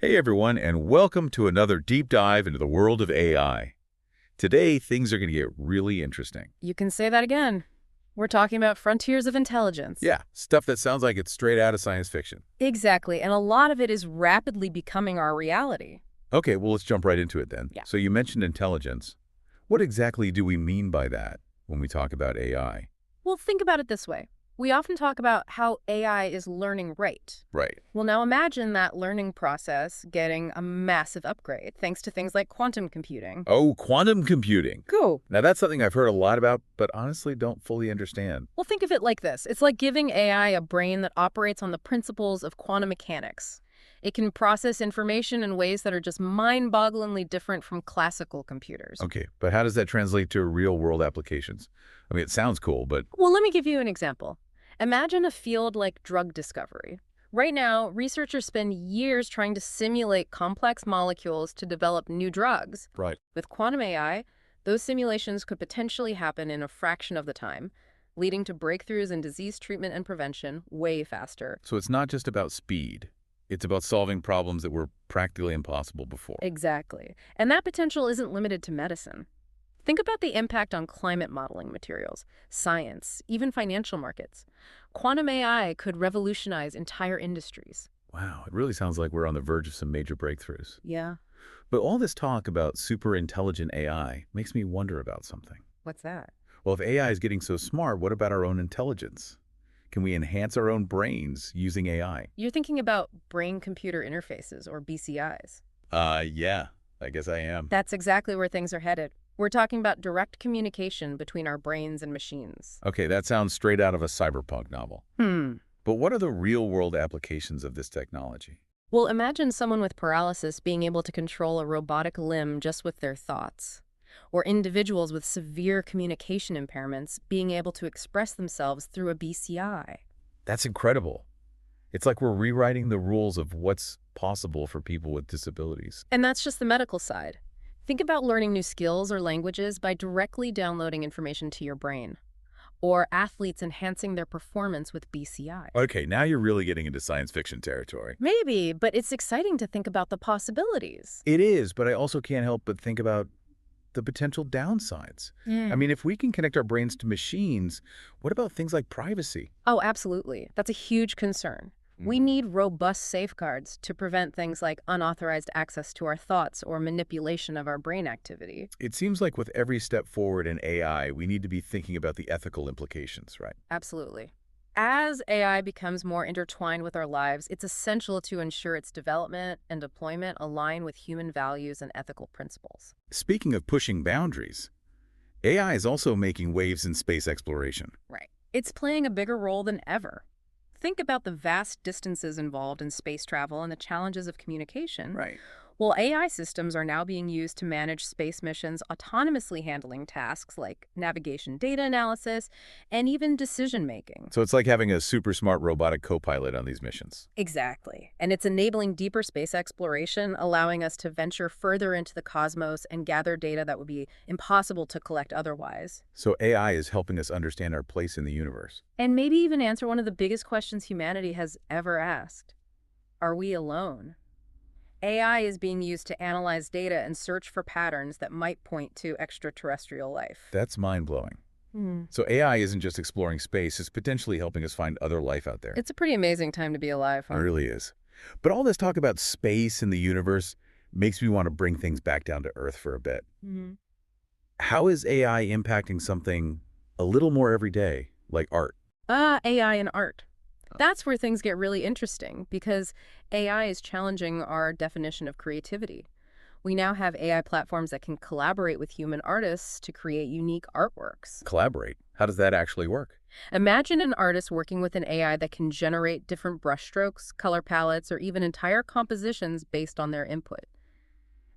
Hey everyone, and welcome to another deep dive into the world of AI. Today, things are going to get really interesting. You can say that again. We're talking about frontiers of intelligence. Yeah, stuff that sounds like it's straight out of science fiction. Exactly, and a lot of it is rapidly becoming our reality. Okay, well, let's jump right into it then. Yeah. So you mentioned intelligence. What exactly do we mean by that when we talk about AI? Well, think about it this way. We often talk about how AI is learning right. Right. Well, now imagine that learning process getting a massive upgrade thanks to things like quantum computing. Oh, quantum computing. Cool. Now, that's something I've heard a lot about, but honestly don't fully understand. Well, think of it like this. It's like giving AI a brain that operates on the principles of quantum mechanics. It can process information in ways that are just mind-bogglingly different from classical computers. Okay, but how does that translate to real-world applications? I mean, it sounds cool, but Well, let me give you an example. Imagine a field like drug discovery. Right now, researchers spend years trying to simulate complex molecules to develop new drugs. right. With quantum AI, those simulations could potentially happen in a fraction of the time, leading to breakthroughs in disease treatment and prevention way faster. So it's not just about speed. It's about solving problems that were practically impossible before. Exactly. And that potential isn't limited to medicine. Think about the impact on climate modeling materials, science, even financial markets. Quantum AI could revolutionize entire industries. Wow, it really sounds like we're on the verge of some major breakthroughs. Yeah. But all this talk about super intelligent AI makes me wonder about something. What's that? Well, if AI is getting so smart, what about our own intelligence? Can we enhance our own brains using AI? You're thinking about brain-computer interfaces, or BCIs. Yeah, I guess I am. That's exactly where things are headed. We're talking about direct communication between our brains and machines. Okay, that sounds straight out of a cyberpunk novel. Hmm. But what are the real-world applications of this technology? Well, imagine someone with paralysis being able to control a robotic limb just with their thoughts. Or individuals with severe communication impairments being able to express themselves through a BCI. That's incredible. It's like we're rewriting the rules of what's possible for people with disabilities. And that's just the medical side. Think about learning new skills or languages by directly downloading information to your brain. Or athletes enhancing their performance with BCI. Okay, now you're really getting into science fiction territory. Maybe, but it's exciting to think about the possibilities. It is, but I also can't help but think about the potential downsides. I mean, if we can connect our brains to machines, what about things like privacy? Oh, absolutely. That's a huge concern. We need robust safeguards to prevent things like unauthorized access to our thoughts or manipulation of our brain activity. It seems like with every step forward in AI, we need to be thinking about the ethical implications, right? Absolutely. As AI becomes more intertwined with our lives, it's essential to ensure its development and deployment align with human values and ethical principles. Speaking of pushing boundaries, AI is also making waves in space exploration. Right. It's playing a bigger role than ever. Think about the vast distances involved in space travel and the challenges of communication. Right. Well, AI systems are now being used to manage space missions, autonomously handling tasks like navigation data analysis and even decision-making. So it's like having a super smart robotic co-pilot on these missions. Exactly. And it's enabling deeper space exploration, allowing us to venture further into the cosmos and gather data that would be impossible to collect otherwise. So AI is helping us understand our place in the universe. And maybe even answer one of the biggest questions humanity has ever asked. Are we alone? AI is being used to analyze data and search for patterns that might point to extraterrestrial life. That's mind-blowing. So AI isn't just exploring space, it's potentially helping us find other life out there. It's a pretty amazing time to be alive, It huh? really is. But all this talk about space and the universe makes me want to bring things back down to Earth for a bit. How is AI impacting something a little more everyday, like art? AI and art. That's where things get really interesting because AI is challenging our definition of creativity. We now have AI platforms that can collaborate with human artists to create unique artworks. Collaborate. How does that actually work? Imagine an artist working with an AI that can generate different brushstrokes, color palettes, or even entire compositions based on their input.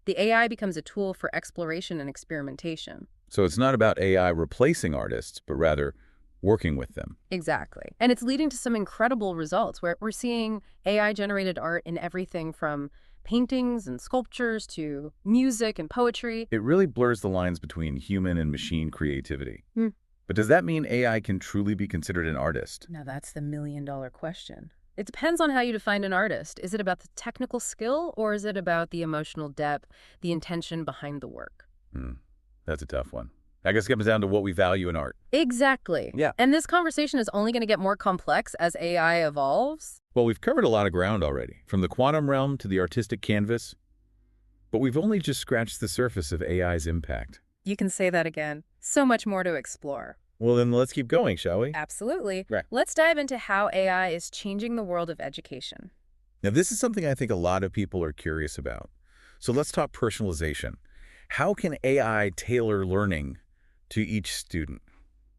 The AI becomes a tool for exploration and experimentation. So it's not about AI replacing artists, but rather working with them. Exactly. And it's leading to some incredible results where we're seeing AI-generated art in everything from paintings and sculptures to music and poetry. It really blurs the lines between human and machine creativity. But does that mean AI can truly be considered an artist? Now that's the million-dollar question. It depends on how you define an artist. Is it about the technical skill or is it about the emotional depth, the intention behind the work? Hmm. That's a tough one. I guess it comes down to what we value in art. Exactly. Yeah. And this conversation is only going to get more complex as AI evolves. Well, we've covered a lot of ground already, from the quantum realm to the artistic canvas, but we've only just scratched the surface of AI's impact. You can say that again. So much more to explore. Well, then let's keep going, shall we? Absolutely. Right. Let's dive into how AI is changing the world of education. Now, this is something I think a lot of people are curious about. So let's talk personalization. How can AI tailor learning to each student?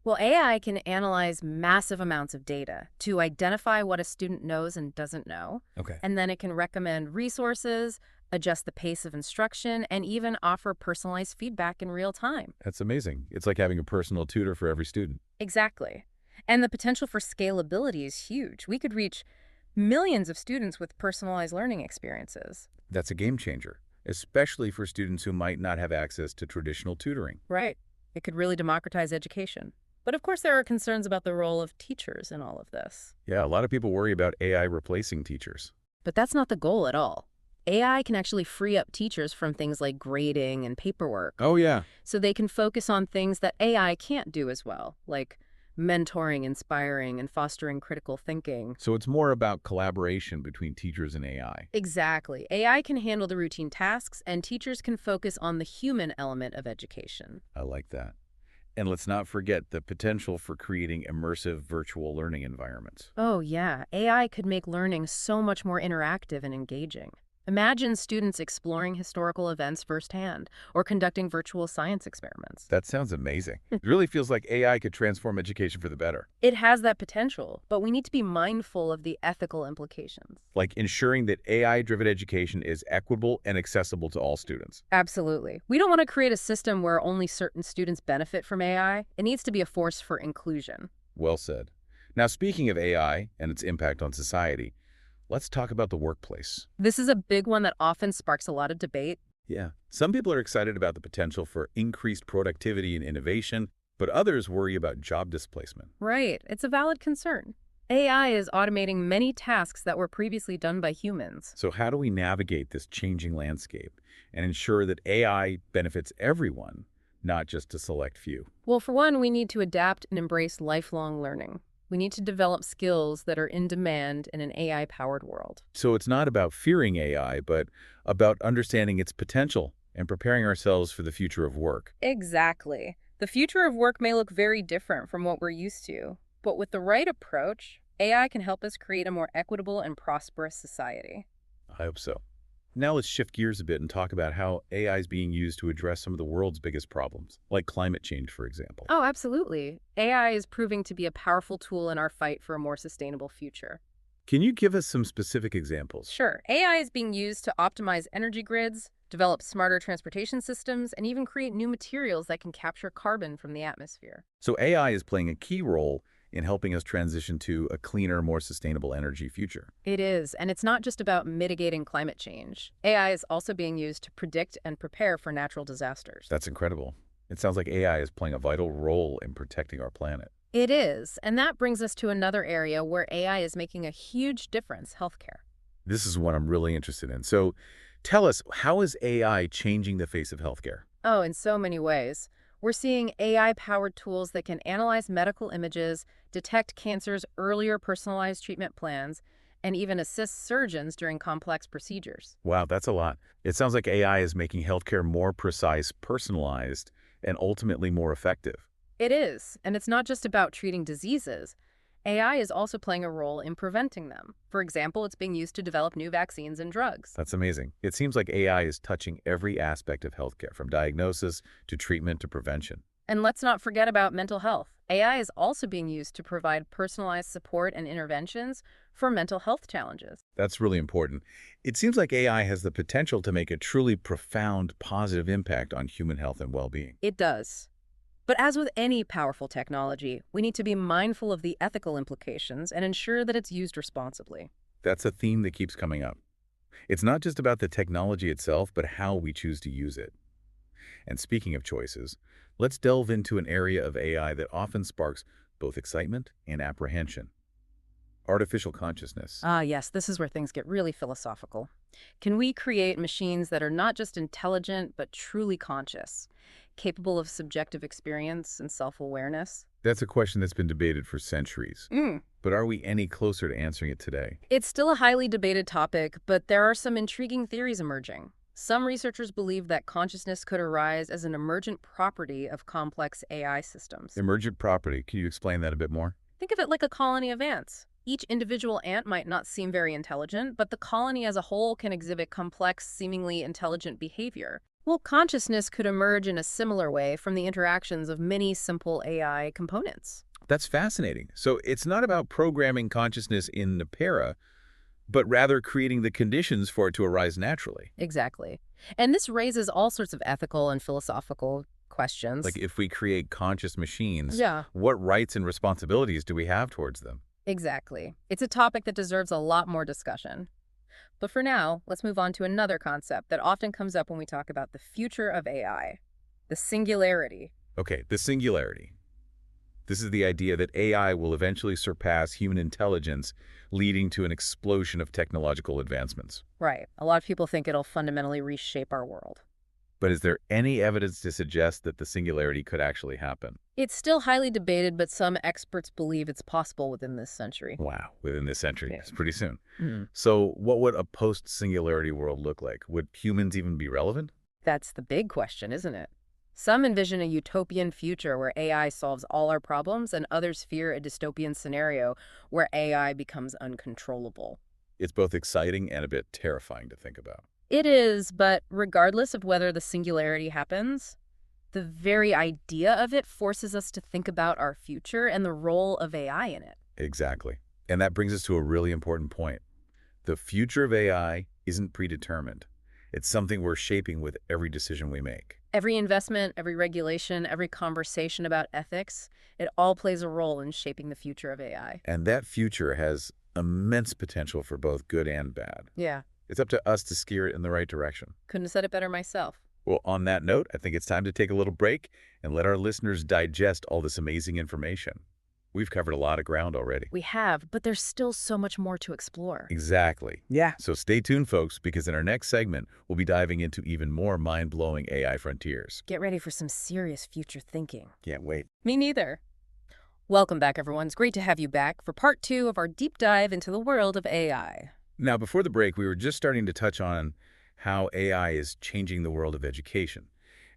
Well, AI can analyze massive amounts of data to identify what a student knows and doesn't know, Okay. and then it can recommend resources, adjust the pace of instruction, and even offer personalized feedback in real time. That's amazing. It's like having a personal tutor for every student. Exactly. And the potential for scalability is huge. We could reach millions of students with personalized learning experiences. That's a game changer, especially for students who might not have access to traditional tutoring. Right. It could really democratize education. But of course, there are concerns about the role of teachers in all of this. Yeah, a lot of people worry about AI replacing teachers. But that's not the goal at all. AI can actually free up teachers from things like grading and paperwork, Oh, yeah. so they can focus on things that AI can't do as well, like mentoring, inspiring, and fostering critical thinking. So it's more about collaboration between teachers and AI. Exactly. AI can handle the routine tasks, and teachers can focus on the human element of education. I like that. And let's not forget the potential for creating immersive virtual learning environments. Oh, yeah. AI could make learning so much more interactive and engaging. Imagine students exploring historical events firsthand or conducting virtual science experiments. That sounds amazing. It really feels like AI could transform education for the better, It has that potential, but we need to be mindful of the ethical implications. like ensuring that AI-driven education is equitable and accessible to all students. Absolutely. We don't want to create a system where only certain students benefit from AI. It needs to be a force for inclusion. Well said. Now, speaking of AI and its impact on society, let's talk about the workplace. This is a big one that often sparks a lot of debate. Yeah. Some people are excited about the potential for increased productivity and innovation, but others worry about job displacement. Right. It's a valid concern. AI is automating many tasks that were previously done by humans. So how do we navigate this changing landscape and ensure that AI benefits everyone, not just a select few? Well, for one, we need to adapt and embrace lifelong learning. We need to develop skills that are in demand in an AI-powered world. So it's not about fearing AI, but about understanding its potential and preparing ourselves for the future of work. Exactly. The future of work may look very different from what we're used to, but with the right approach, AI can help us create a more equitable and prosperous society. I hope so. Now let's shift gears a bit and talk about how AI is being used to address some of the world's biggest problems, like climate change, for example. Oh, absolutely. AI is proving to be a powerful tool in our fight for a more sustainable future. Can you give us some specific examples? Sure, AI is being used to optimize energy grids, develop smarter transportation systems, and even create new materials that can capture carbon from the atmosphere. So AI is playing a key role in helping us transition to a cleaner, more sustainable energy future. It is, and it's not just about mitigating climate change. AI is also being used to predict and prepare for natural disasters. That's incredible. It sounds like AI is playing a vital role in protecting our planet. It is, and that brings us to another area where AI is making a huge difference, healthcare. This is what I'm really interested in. So tell us, how is AI changing the face of healthcare? Oh, in so many ways. We're seeing AI-powered tools that can analyze medical images, detect cancers earlier, personalized treatment plans, and even assist surgeons during complex procedures. Wow, that's a lot. It sounds like AI is making healthcare more precise, personalized, and ultimately more effective. It is, and it's not just about treating diseases. AI is also playing a role in preventing them. For example, it's being used to develop new vaccines and drugs. That's amazing. It seems like AI is touching every aspect of healthcare, from diagnosis to treatment to prevention. And let's not forget about mental health. AI is also being used to provide personalized support and interventions for mental health challenges. That's really important. It seems like AI has the potential to make a truly profound, positive impact on human health and well-being. It does. But as with any powerful technology, we need to be mindful of the ethical implications and ensure that it's used responsibly. That's a theme that keeps coming up. It's not just about the technology itself, but how we choose to use it. And speaking of choices, let's delve into an area of AI that often sparks both excitement and apprehension: artificial consciousness. Ah, yes, this is where things get really philosophical. Can we create machines that are not just intelligent, but truly conscious, capable of subjective experience and self-awareness? That's a question that's been debated for centuries. Mm. But are we any closer to answering it today? It's still a highly debated topic, but there are some intriguing theories emerging. Some researchers believe that consciousness could arise as an emergent property of complex AI systems. Emergent property. Can you explain that a bit more? Think of it like a colony of ants. Each individual ant might not seem very intelligent, but the colony as a whole can exhibit complex, seemingly intelligent behavior. Well, consciousness could emerge in a similar way from the interactions of many simple AI components. That's fascinating. So it's not about programming consciousness in Nepera, but rather creating the conditions for it to arise naturally. Exactly. And this raises all sorts of ethical and philosophical questions. Like if we create conscious machines, Yeah. what rights and responsibilities do we have towards them? Exactly. It's a topic that deserves a lot more discussion. But for now, let's move on to another concept that often comes up when we talk about the future of AI, the singularity. Okay, the singularity. This is the idea that AI will eventually surpass human intelligence, leading to an explosion of technological advancements. Right. A lot of people think it'll fundamentally reshape our world. But is there any evidence to suggest that the singularity could actually happen? It's still highly debated, but some experts believe it's possible within this century. Wow, within this century. Yeah. It's pretty soon. Mhm. So what would a post-singularity world look like? Would humans even be relevant? That's the big question, isn't it? Some envision a utopian future where AI solves all our problems, and others fear a dystopian scenario where AI becomes uncontrollable. It's both exciting and a bit terrifying to think about. It is, but regardless of whether the singularity happens, the very idea of it forces us to think about our future and the role of AI in it. Exactly. And that brings us to a really important point. The future of AI isn't predetermined. It's something we're shaping with every decision we make. Every investment, every regulation, every conversation about ethics, it all plays a role in shaping the future of AI. And that future has immense potential for both good and bad. Yeah, It's up to us to steer it in the right direction. couldn't have said it better myself. Well, on that note, I think it's time to take a little break and let our listeners digest all this amazing information. We've covered a lot of ground already. We have, but there's still so much more to explore. Exactly. Yeah. So stay tuned, folks, because in our next segment, we'll be diving into even more mind-blowing AI frontiers. Get ready for some serious future thinking. Can't wait. Me neither. Welcome back, everyone. It's great to have you back for part 2 of our deep dive into the world of AI. Now, before the break, we were just starting to touch on how AI is changing the world of education.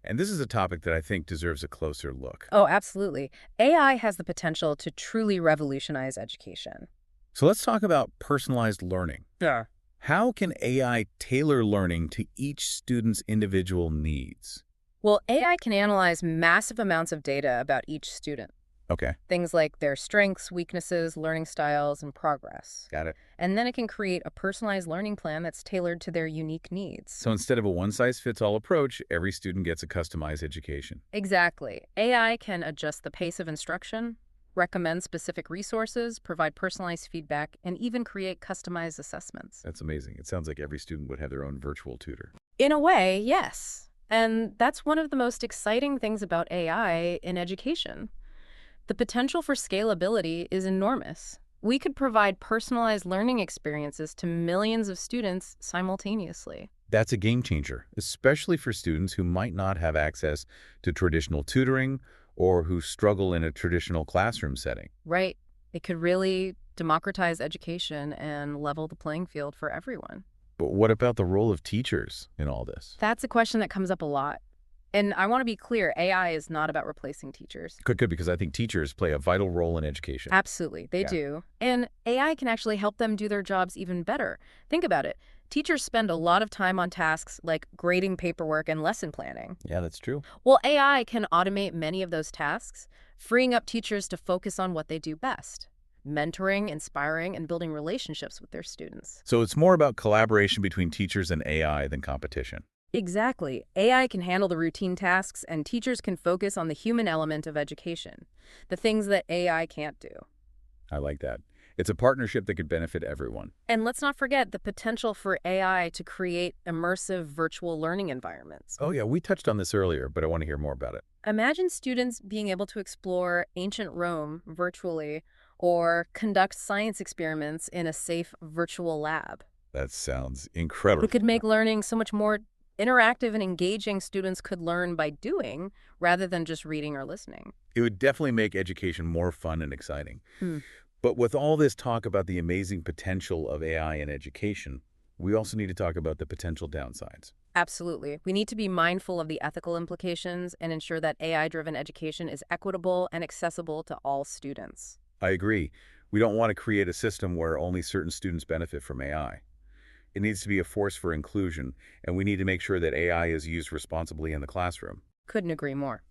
And this is a topic that I think deserves a closer look. Oh, absolutely. AI has the potential to truly revolutionize education. So let's talk about personalized learning. Yeah. How can AI tailor learning to each student's individual needs? Well, AI can analyze massive amounts of data about each student. Okay, Things like their strengths, weaknesses, learning styles, and progress. got it. And then it can create a personalized learning plan that's tailored to their unique needs. So instead of a one-size-fits-all approach, every student gets a customized education. Exactly. AI can adjust the pace of instruction, recommend specific resources, provide personalized feedback, and even create customized assessments. That's amazing. It sounds like every student would have their own virtual tutor. In a way, yes. And that's one of the most exciting things about AI in education. The potential for scalability is enormous. We could provide personalized learning experiences to millions of students simultaneously. That's a game changer, especially for students who might not have access to traditional tutoring or who struggle in a traditional classroom setting. Right. It could really democratize education and level the playing field for everyone. But what about the role of teachers in all this? That's a question that comes up a lot. And I want to be clear, AI is not about replacing teachers. Good, because I think teachers play a vital role in education. Absolutely, they Yeah. do. And AI can actually help them do their jobs even better. Think about it. Teachers spend a lot of time on tasks like grading paperwork and lesson planning. Yeah, that's true. Well, AI can automate many of those tasks, freeing up teachers to focus on what they do best: mentoring, inspiring, and building relationships with their students. So it's more about collaboration between teachers and AI than competition. Exactly. AI can handle the routine tasks, and teachers can focus on the human element of education, the things that AI can't do. I like that. It's a partnership that could benefit everyone. And let's not forget the potential for AI to create immersive virtual learning environments. Oh, yeah, we touched on this earlier, but I want to hear more about it. Imagine students being able to explore ancient Rome virtually or conduct science experiments in a safe virtual lab. That sounds It incredible. could make learning so much more interactive and engaging. Students could learn by doing rather than just reading or listening. It would definitely make education more fun and exciting. Hmm. But with all this talk about the amazing potential of AI in education, we also need to talk about the potential downsides. Absolutely. We need to be mindful of the ethical implications and ensure that AI-driven education is equitable and accessible to all students. I agree. We don't want to create a system where only certain students benefit from AI. It needs to be a force for inclusion, and we need to make sure that AI is used responsibly in the classroom. Couldn't agree more.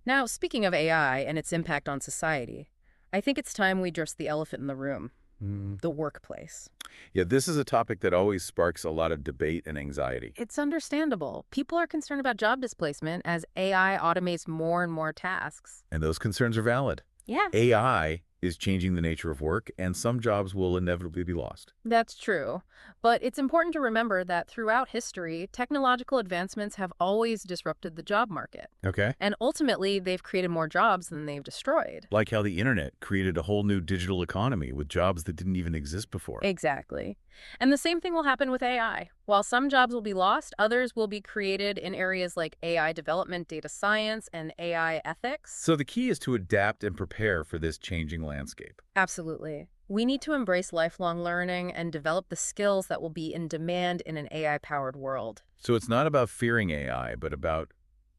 Now, speaking of AI and its impact on society, I think it's time we address the elephant in the room, the workplace. Yeah, this is a topic that always sparks a lot of debate and anxiety. It's understandable. People are concerned about job displacement as AI automates more and more tasks. And those concerns are valid. Yeah, AI is changing the nature of work, and some jobs will inevitably be lost. that's true. But it's important to remember that throughout history, technological advancements have always disrupted the job market. Okay. And ultimately, they've created more jobs than they've destroyed. Like how the internet created a whole new digital economy with jobs that didn't even exist before. Exactly. And the same thing will happen with AI. While some jobs will be lost, others will be created in areas like AI development, data science, and AI ethics. So the key is to adapt and prepare for this changing landscape. Absolutely. We need to embrace lifelong learning and develop the skills that will be in demand in an AI-powered world. So it's not about fearing AI, but about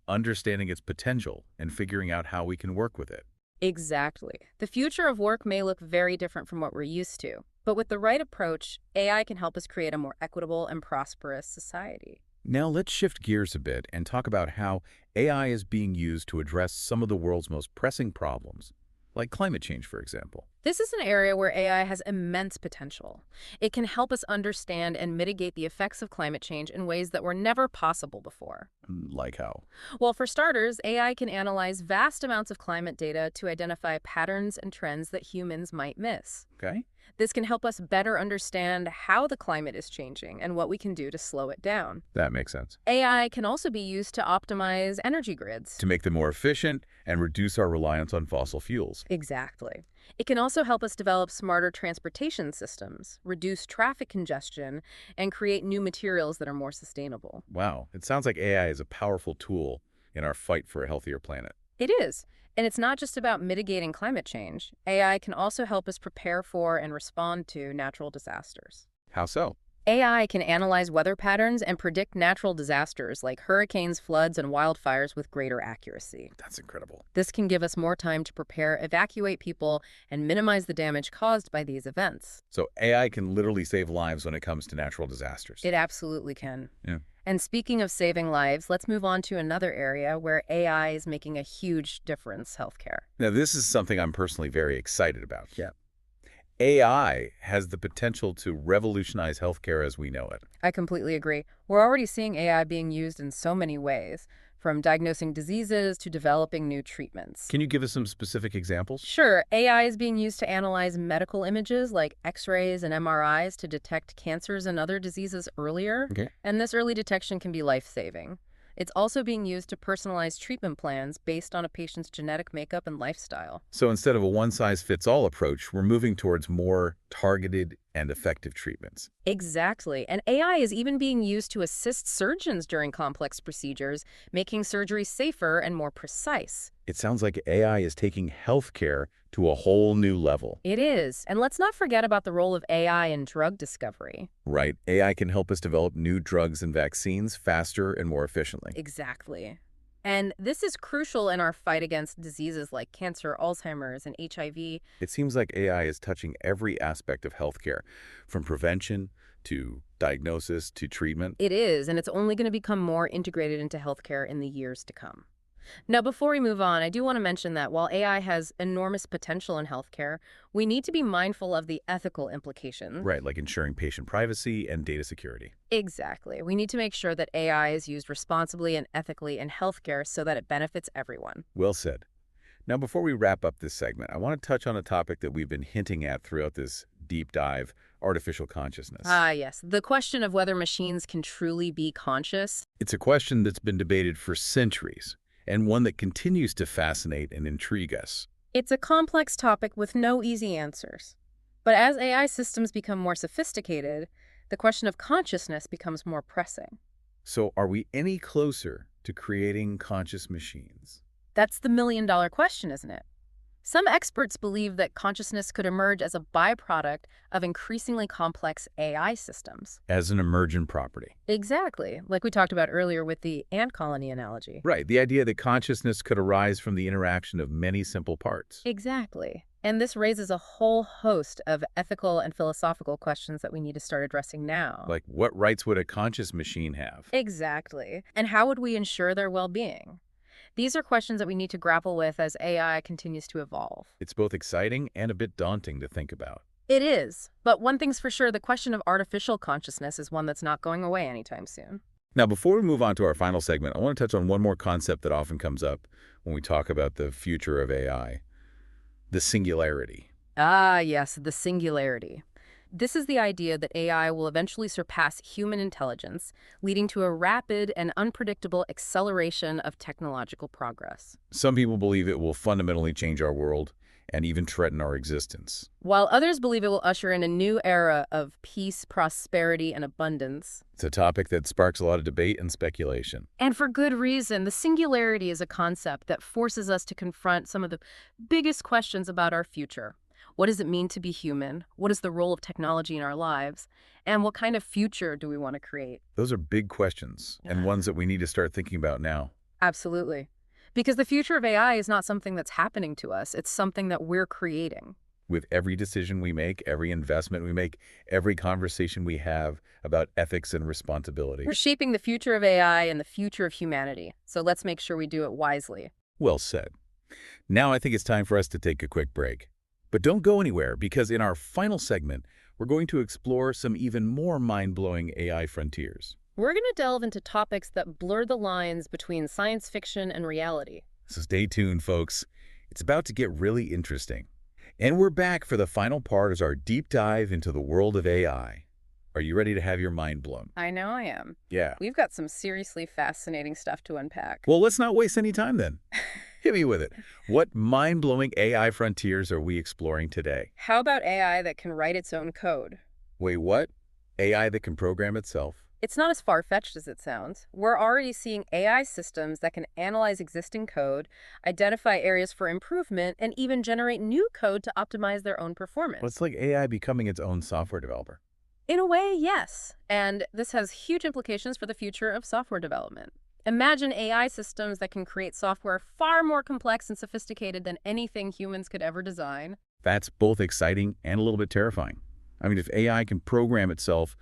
understanding its potential and figuring out how we can work with it. Exactly. The future of work may look very different from what we're used to, but with the right approach, AI can help us create a more equitable and prosperous society. Now let's shift gears a bit and talk about how AI is being used to address some of the world's most pressing problems, like climate change, for example. This is an area where AI has immense potential. It can help us understand and mitigate the effects of climate change in ways that were never possible before. Like how? Well, for starters, AI can analyze vast amounts of climate data to identify patterns and trends that humans might miss. Okay. This can help us better understand how the climate is changing and what we can do to slow it down. That makes sense. AI can also be used to optimize energy grids. To make them more efficient and reduce our reliance on fossil fuels. Exactly. It can also help us develop smarter transportation systems, reduce traffic congestion, and create new materials that are more sustainable. Wow, it sounds like AI is a powerful tool in our fight for a healthier planet. It is. And it's not just about mitigating climate change. AI can also help us prepare for and respond to natural disasters. How so? AI can analyze weather patterns and predict natural disasters like hurricanes, floods, and wildfires with greater accuracy. That's incredible. This can give us more time to prepare, evacuate people, and minimize the damage caused by these events. So AI can literally save lives when it comes to natural disasters. It absolutely can. Yeah. And speaking of saving lives, let's move on to another area where AI is making a huge difference: healthcare. Now, this is something I'm personally very excited about. Yeah. AI has the potential to revolutionize healthcare as we know it. I completely agree. We're already seeing AI being used in so many ways, from diagnosing diseases to developing new treatments. Can you give us some specific examples? Sure, AI is being used to analyze medical images like X-rays and MRIs to detect cancers and other diseases earlier. Okay. And this early detection can be life-saving. It's also being used to personalize treatment plans based on a patient's genetic makeup and lifestyle. So instead of a one-size-fits-all approach, we're moving towards more targeted and effective treatments. Exactly. And AI is even being used to assist surgeons during complex procedures, making surgery safer and more precise. It sounds like AI is taking healthcare to a whole new level. It is. And let's not forget about the role of AI in drug discovery. Right. AI can help us develop new drugs and vaccines faster and more efficiently. Exactly. And this is crucial in our fight against diseases like cancer, Alzheimer's, and HIV. It seems like AI is touching every aspect of healthcare, from prevention to diagnosis to treatment. It is, and it's only going to become more integrated into healthcare in the years to come. Now, before we move on, I do want to mention that while AI has enormous potential in healthcare, we need to be mindful of the ethical implications. Right, like ensuring patient privacy and data security. Exactly. We need to make sure that AI is used responsibly and ethically in healthcare so that it benefits everyone. Well said. Now, before we wrap up this segment, I want to touch on a topic that we've been hinting at throughout this deep dive: artificial consciousness. Ah, yes. The question of whether machines can truly be conscious. It's a question that's been debated for centuries, and one that continues to fascinate and intrigue us. It's a complex topic with no easy answers. But as AI systems become more sophisticated, the question of consciousness becomes more pressing. So are we any closer to creating conscious machines? That's the million-dollar question, isn't it? Some experts believe that consciousness could emerge as a byproduct of increasingly complex AI systems. As an emergent property. Exactly, like we talked about earlier with the ant colony analogy. Right, the idea that consciousness could arise from the interaction of many simple parts. Exactly. And this raises a whole host of ethical and philosophical questions that we need to start addressing now. Like, what rights would a conscious machine have? Exactly. And how would we ensure their well-being? These are questions that we need to grapple with as AI continues to evolve. It's both exciting and a bit daunting to think about. It is. But one thing's for sure, the question of artificial consciousness is one that's not going away anytime soon. Now, before we move on to our final segment, I want to touch on one more concept that often comes up when we talk about the future of AI. The singularity. Ah, yes, the singularity. This is the idea that AI will eventually surpass human intelligence, leading to a rapid and unpredictable acceleration of technological progress. Some people believe it will fundamentally change our world and even threaten our existence. While others believe it will usher in a new era of peace, prosperity, and abundance. It's a topic that sparks a lot of debate and speculation. And for good reason. The singularity is a concept that forces us to confront some of the biggest questions about our future. What does it mean to be human? What is the role of technology in our lives? And what kind of future do we want to create? Those are big questions and ones that we need to start thinking about now. Absolutely. Because the future of AI is not something that's happening to us. It's something that we're creating. With every decision we make, every investment we make, every conversation we have about ethics and responsibility. We're shaping the future of AI and the future of humanity. So let's make sure we do it wisely. Well said. Now I think it's time for us to take a quick break. But don't go anywhere, because in our final segment, we're going to explore some even more mind-blowing AI frontiers. We're going to delve into topics that blur the lines between science fiction and reality. So stay tuned, folks. It's about to get really interesting. And we're back for the final part as our deep dive into the world of AI. Are you ready to have your mind blown? I know I am. Yeah. We've got some seriously fascinating stuff to unpack. Well, let's not waste any time then. Hit me with it. What mind-blowing AI frontiers are we exploring today? How about AI that can write its own code? Wait, what? AI that can program itself? It's not as far-fetched as it sounds. We're already seeing AI systems that can analyze existing code, identify areas for improvement, and even generate new code to optimize their own performance. Well, it's like AI becoming its own software developer. In a way, yes. And this has huge implications for the future of software development. Imagine AI systems that can create software far more complex and sophisticated than anything humans could ever design. That's both exciting and a little bit terrifying. I mean, if AI can program itself,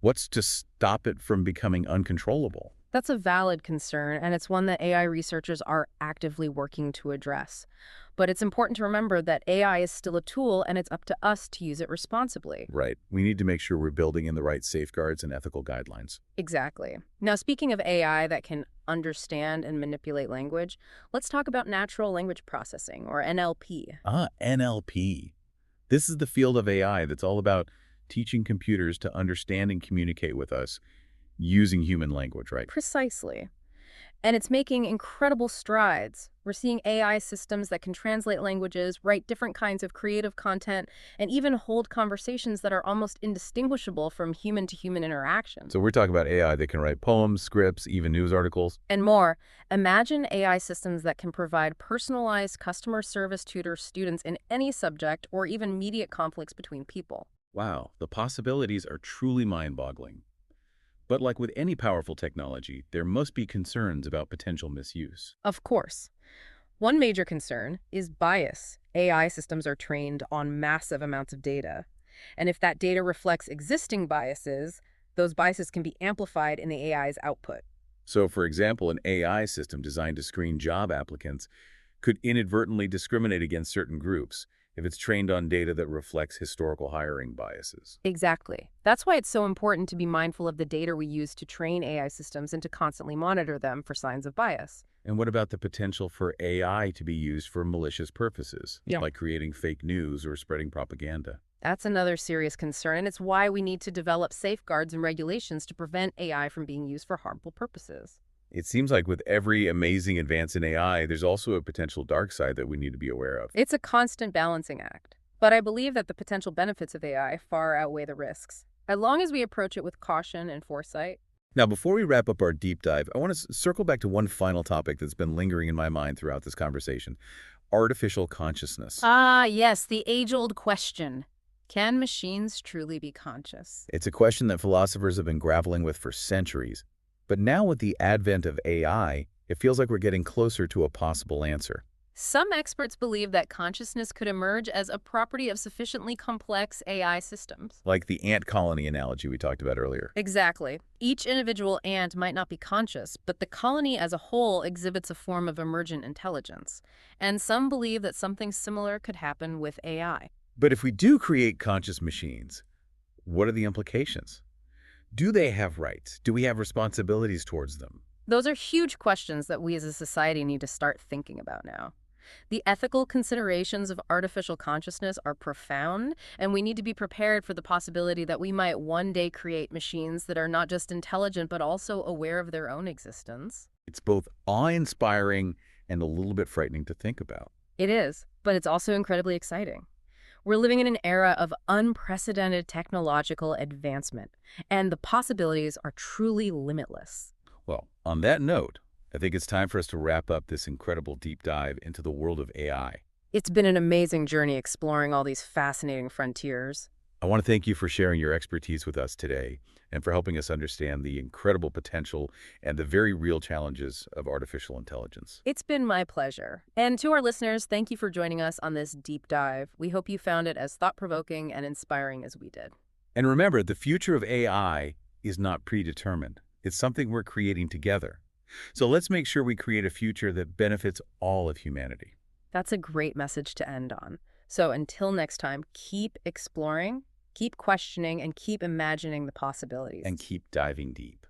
what's to stop it from becoming uncontrollable? That's a valid concern, and it's one that AI researchers are actively working to address. But it's important to remember that AI is still a tool, and it's up to us to use it responsibly. Right. We need to make sure we're building in the right safeguards and ethical guidelines. Exactly. Now, speaking of AI that can understand and manipulate language, let's talk about natural language processing, or NLP. NLP. This is the field of AI that's all about teaching computers to understand and communicate with us using human language, right? Precisely. And it's making incredible strides. We're seeing AI systems that can translate languages, write different kinds of creative content, and even hold conversations that are almost indistinguishable from human-to-human interaction. So we're talking about AI that can write poems, scripts, even news articles. And more. Imagine AI systems that can provide personalized customer service tutors students in any subject or even mediate conflicts between people. Wow, the possibilities are truly mind-boggling. But like with any powerful technology, there must be concerns about potential misuse. Of course. One major concern is bias. AI systems are trained on massive amounts of data. And if that data reflects existing biases, those biases can be amplified in the AI's output. So, for example, an AI system designed to screen job applicants could inadvertently discriminate against certain groups if it's trained on data that reflects historical hiring biases. Exactly. That's why it's so important to be mindful of the data we use to train AI systems and to constantly monitor them for signs of bias. And what about the potential for AI to be used for malicious purposes, like creating fake news or spreading propaganda? That's another serious concern, and it's why we need to develop safeguards and regulations to prevent AI from being used for harmful purposes. It seems like with every amazing advance in AI, there's also a potential dark side that we need to be aware of. It's a constant balancing act. But I believe that the potential benefits of AI far outweigh the risks, as long as we approach it with caution and foresight. Now, before we wrap up our deep dive, I want to circle back to one final topic that's been lingering in my mind throughout this conversation: artificial consciousness. Ah, yes, the age-old question. Can machines truly be conscious? It's a question that philosophers have been grappling with for centuries. But now with the advent of AI, it feels like we're getting closer to a possible answer. Some experts believe that consciousness could emerge as a property of sufficiently complex AI systems. Like the ant colony analogy we talked about earlier. Exactly. Each individual ant might not be conscious, but the colony as a whole exhibits a form of emergent intelligence. And some believe that something similar could happen with AI. But if we do create conscious machines, what are the implications? Do they have rights? Do we have responsibilities towards them? Those are huge questions that we as a society need to start thinking about now. The ethical considerations of artificial consciousness are profound, and we need to be prepared for the possibility that we might one day create machines that are not just intelligent but also aware of their own existence. It's both awe-inspiring and a little bit frightening to think about. It is, but it's also incredibly exciting. We're living in an era of unprecedented technological advancement, and the possibilities are truly limitless. Well, on that note, I think it's time for us to wrap up this incredible deep dive into the world of AI. It's been an amazing journey exploring all these fascinating frontiers. I want to thank you for sharing your expertise with us today and for helping us understand the incredible potential and the very real challenges of artificial intelligence. It's been my pleasure. And to our listeners, thank you for joining us on this deep dive. We hope you found it as thought-provoking and inspiring as we did. And remember, the future of AI is not predetermined. It's something we're creating together. So let's make sure we create a future that benefits all of humanity. That's a great message to end on. So until next time, keep exploring, keep questioning, and keep imagining the possibilities. And keep diving deep.